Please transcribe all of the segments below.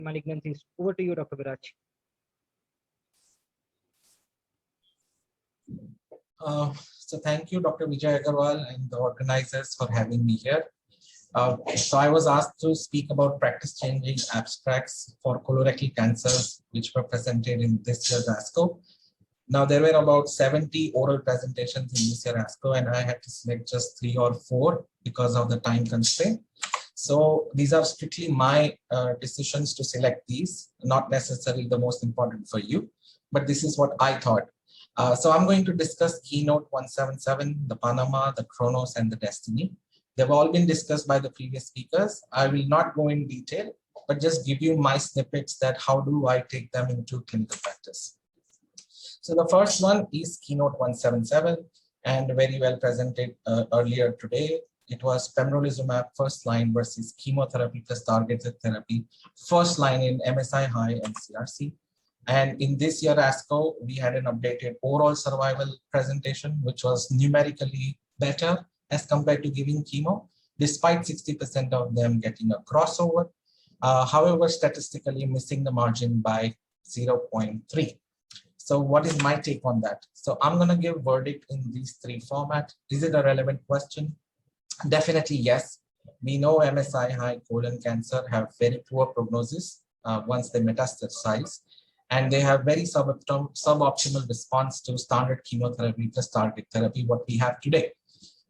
malignancies. Over to you, Dr. Viraj. So thank you, Dr. Vijay Agarwal and the organizers for having me here. So I was asked to speak about practice-changing abstracts for colorectal cancers, which were presented in this year's ASCO. Now, there were about 70 oral presentations in this year's ASCO, and I had to select just 3 or 4 because of the time constraint. So these are strictly my decisions to select these, not necessarily the most important for you, but this is what I thought. So I'm going to discuss Keynote 177, the Panama, the Kronos, and the Destiny. They've all been discussed by the previous speakers. I will not go in detail, but just give you my snippets that how do I take them into clinical practice. So the first one is Keynote 177 and very well presented earlier today. It was pembrolizumab first line versus chemotherapy plus targeted therapy, first line in MSI high and CRC. And in this year ASCO, we had an updated overall survival presentation, which was numerically better as compared to giving chemo, despite 60% of them getting a crossover. However, statistically missing the margin by 0.3. So what is my take on that? So I'm going to give verdict in these 3 formats. Is it a relevant question? Definitely yes. We know MSI high colon cancer have very poor prognosis once they metastasize, and they have very suboptimal response to standard chemotherapy plus target therapy, what we have today.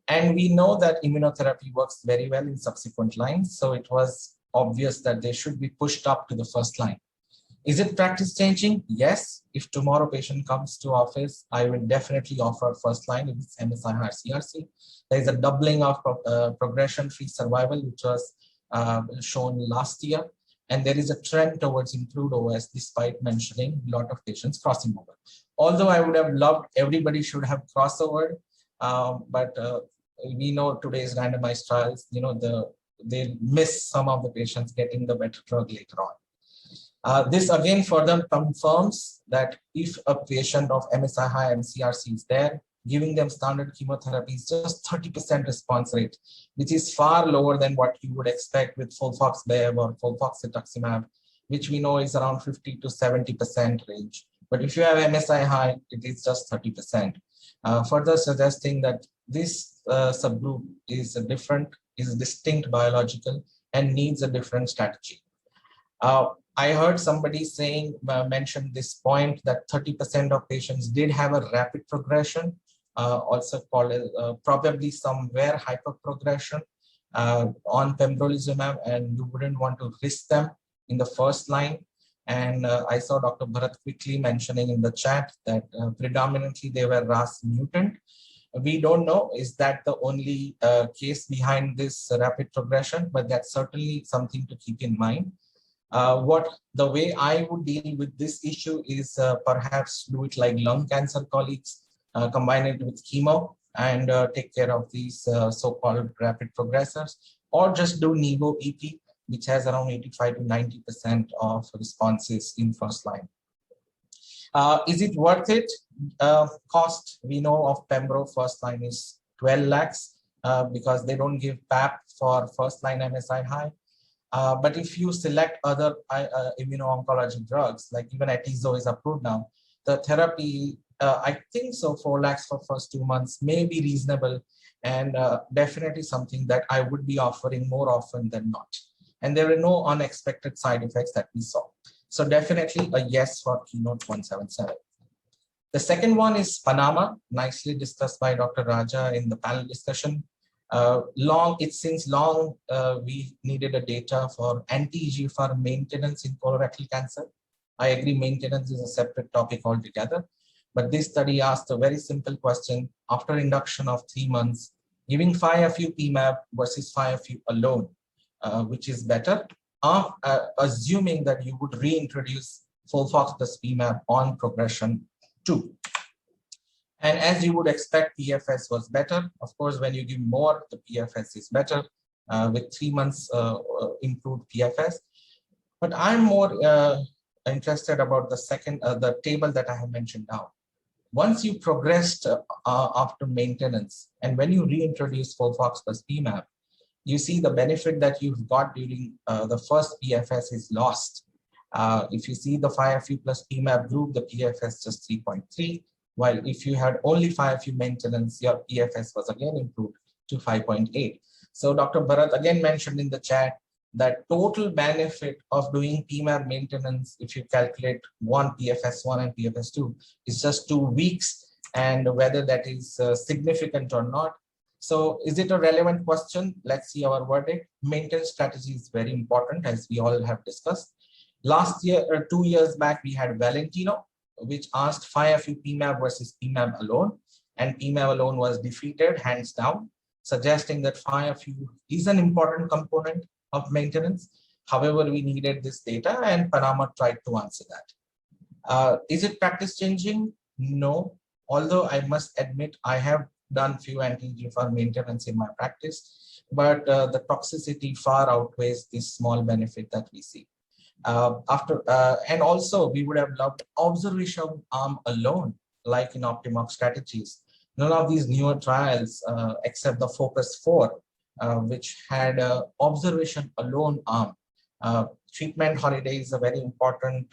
And we know that immunotherapy works very well in subsequent lines, so it was obvious that they should be pushed up to the first line. Is it practice changing? Yes. If tomorrow patient comes to office, I will definitely offer first line if it's MSI high CRC. There is a doubling of progression-free survival, which was shown last year. And there is a trend towards improved OS despite mentioning a lot of patients crossing over. Although I would have loved everybody should have crossover, but we know today's randomized trials, they miss some of the patients getting the better drug later on. This again further confirms that if a patient of MSI high and CRC is there, giving them standard chemotherapy is just 30% response rate, which is far lower than what you would expect with FOLFOX-Bev or FOLFOX-cetuximab, which we know is around 50 to 70% range. But if you have MSI high, it is just 30%. Further suggesting that this subgroup is distinct biological and needs a different strategy. I heard somebody mention this point that 30% of patients did have a rapid progression, also called probably somewhere hyperprogression on pembrolizumab, and you wouldn't want to risk them in the first line. And I saw Dr. Bharat quickly mentioning in the chat that predominantly they were RAS mutant. We don't know, is that the only case behind this rapid progression, but that's certainly something to keep in mind. The way I would deal with this issue is perhaps do it like lung cancer colleagues, combine it with chemo and take care of these so-called rapid progressors, or just do Nivo EP, which has around 85 to 90% of responses in first line. Is it worth it? Cost, we know of Pembro first line is 12 lakhs because they don't give PAP for first line MSI high. But if you select other immuno-oncology drugs, like even Atezo is approved now, the therapy, I think so 4 lakhs for first 2 months may be reasonable, and definitely something that I would be offering more often than not. And there were no unexpected side effects that we saw. So definitely a yes for Keynote 177. The second one is Panama, nicely discussed by Dr. Raja in the panel discussion. Since long we needed a data for anti-EGFR maintenance in colorectal cancer. I agree maintenance is a separate topic altogether, but this study asked a very simple question: after induction of 3 months, giving 5-FU PMAB versus 5-FU alone, which is better, assuming that you would reintroduce FOLFOX plus PMAB on progression 2. And as you would expect, PFS was better. Of course, when you give more, the PFS is better with 3 months improved PFS. But I'm more interested about the table that I have mentioned now. Once you progressed after maintenance, and when you reintroduce FOLFOX plus PMAB, you see the benefit that you've got during the first PFS is lost. If you see the 5FU plus PMAP group, the PFS just 3.3, while if you had only 5FU maintenance, your PFS was again improved to 5.8. So Dr. Bharat again mentioned in the chat that total benefit of doing PMAP maintenance, if you calculate one PFS1 and PFS2, is just 2 weeks, and whether that is significant or not. So is it a relevant question? Let's see our verdict. Maintenance strategy is very important, as we all have discussed. Last year, 2 years back, we had Valentino, which asked 5FU PMAP versus PMAP alone, and PMAP alone was defeated hands down, suggesting that 5FU is an important component of maintenance. However, we needed this data, and Panama tried to answer that. Is it practice changing? No. Although I must admit, I have done few anti-EGFR maintenance in my practice, but the toxicity far outweighs this small benefit that we see. And also we would have loved observation arm alone, like in Optimox strategies. None of these newer trials, except the Focus 4, which had observation alone arm. Treatment holiday is a very important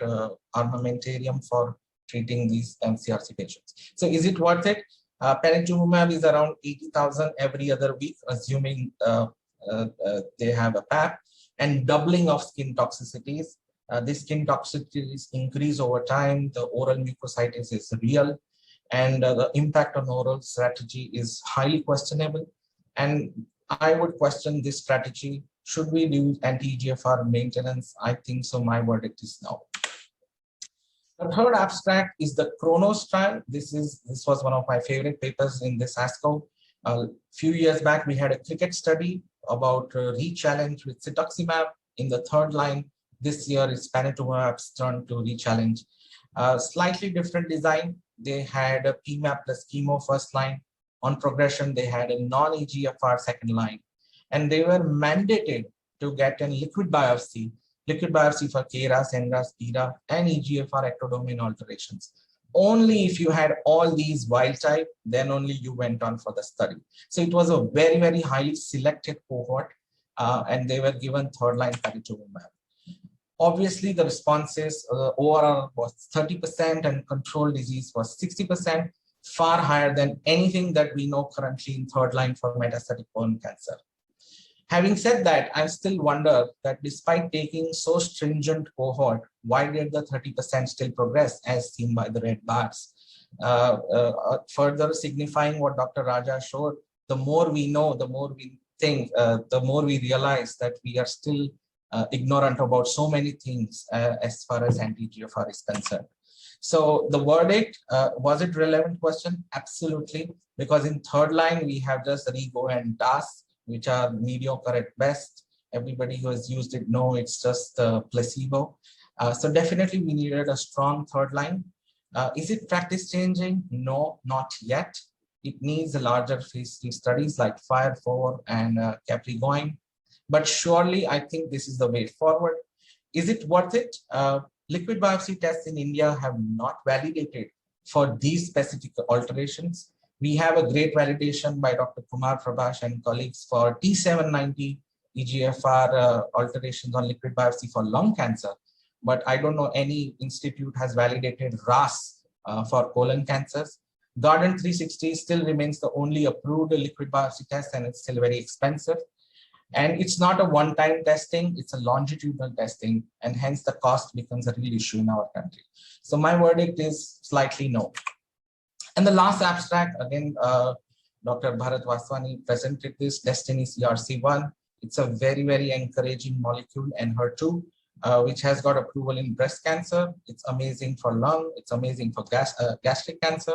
armamentarium for treating these MCRC patients. So is it worth it? Panitumumab is around 80,000 every other week, assuming they have a PAP, and doubling of skin toxicities. These skin toxicities increase over time. The oral mucositis is real, and the impact on oral strategy is highly questionable. And I would question this strategy. Should we do anti-EGFR maintenance? I think so. My verdict is no. The third abstract is the Kronos trial. This was one of my favorite papers in this ASCO. A few years back, we had a cricket study about re-challenge with cetuximab in the third line. This year, it's panitumumab's turn to re-challenge. Slightly different design. They had a PMAP plus chemo first line. On progression, they had a non-EGFR second line. And they were mandated to get a liquid biopsy for KRAS, NRAS, PIRA, and EGFR ectodomain alterations. Only if you had all these wild type, then only you went on for the study. So it was a very, very highly selected cohort, and they were given third line panitumumab. Obviously, the responses overall was 30% and control disease was 60%, far higher than anything that we know currently in third line for metastatic colon cancer. Having said that, I still wonder that despite taking so stringent cohort, why did the 30% still progress as seen by the red bars? Further signifying what Dr. Raja showed, the more we know, the more we think, the more we realize that we are still ignorant about so many things as far as anti-EGFR is concerned. So the verdict, was it relevant question? Absolutely, because in third line, we have just Rego and DAS, which are mediocre at best. Everybody who has used it know it's just a placebo. So definitely we needed a strong third line. Is it practice changing? No, not yet. It needs a larger phase 3 studies like FIRE 4 and Capricorn. But surely I think this is the way forward. Is it worth it? Liquid biopsy tests in India have not validated for these specific alterations. We have a great validation by Dr. Kumar Prabhash and colleagues for T790 EGFR alterations on liquid biopsy for lung cancer. But I don't know any institute has validated RAS for colon cancers. Guardant 360 still remains the only approved liquid biopsy test, and it's still very expensive. And it's not a one-time testing, it's a longitudinal testing, and hence the cost becomes a real issue in our country. So my verdict is slightly no. And the last abstract, again, Dr. Bharat Vaswani presented this, Destiny CRC1. It's a very, very encouraging molecule, Enhertu, which has got approval in breast cancer. It's amazing for lung, it's amazing for gastric cancer.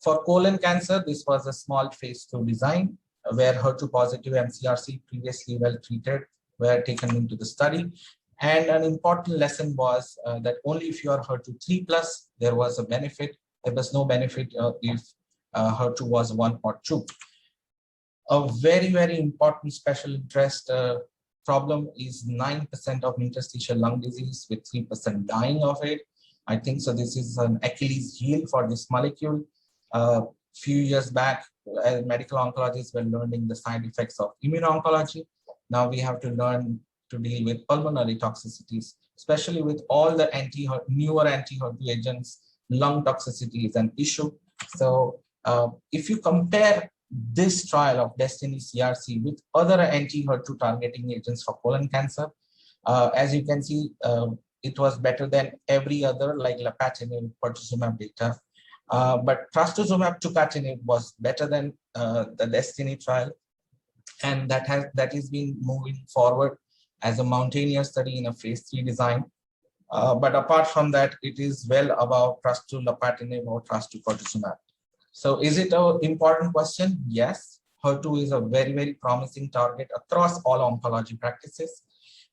For colon cancer, this was a small phase 2 design where HER2 positive MCRC previously well treated were taken into the study. And an important lesson was that only if you are HER2 3+, there was a benefit. There was no benefit if HER2 was 1 or 2. A very, very important special interest problem is 9% of interstitial lung disease with 3% dying of it. I think so this is an Achilles heel for this molecule. Few years back, medical oncologists were learning the side effects of immuno-oncology. Now we have to learn to deal with pulmonary toxicities especially with all the newer anti-HER2 agents. Lung toxicity is an issue. So if you compare this trial of Destiny CRC with other anti-HER2 targeting agents for colon cancer, as you can see, it was better than every other, like lapatinib, pertuzumab data. But trastuzumab tucatinib was better than the Destiny trial, and that is being moving forward as a mountaineer study in a phase 3 design. But apart from that, it is well above trastuzumab or trastuzumab. So is it an important question? Yes. HER2 is a very, very promising target across all oncology practices.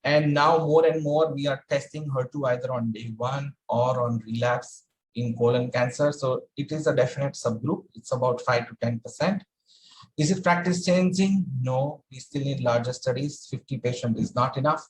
And now more and more we are testing HER2 either on day 1 or on relapse in colon cancer. So it is a definite subgroup. It's about 5 to 10%. Is it practice changing? No, we still need larger studies. 50 patients is not enough.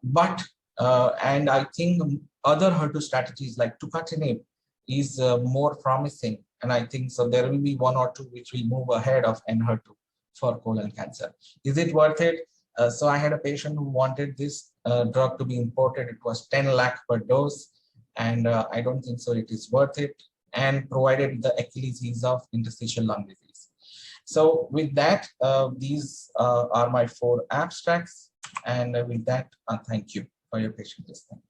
But, and I think other HER2 strategies like tucatinib is more promising. And I think so there will be 1 or 2 which will move ahead of Enhertu for colon cancer. Is it worth it? So I had a patient who wanted this drug to be imported. It was 10 lakh per dose. And I don't think so it is worth it. And provided the Achilles heel of interstitial lung disease. So with that, these are my 4 abstracts. And with that, thank you for your patient listening.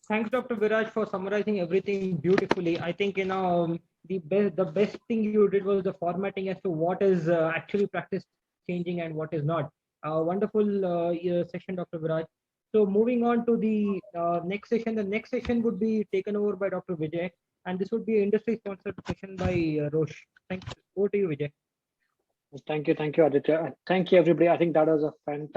Thanks, Dr. Viraj, for summarizing everything beautifully. I think the best thing you did was the formatting as to what is actually practice changing and what is not. Wonderful session, Dr. Viraj. So moving on to the next session. The next session would be taken over by Dr. Vijay, and this would be an industry-sponsored session by Roche. Thanks. Over to you, Vijay. Thank you, Aditya. Thank you, everybody. I think that was a fantastic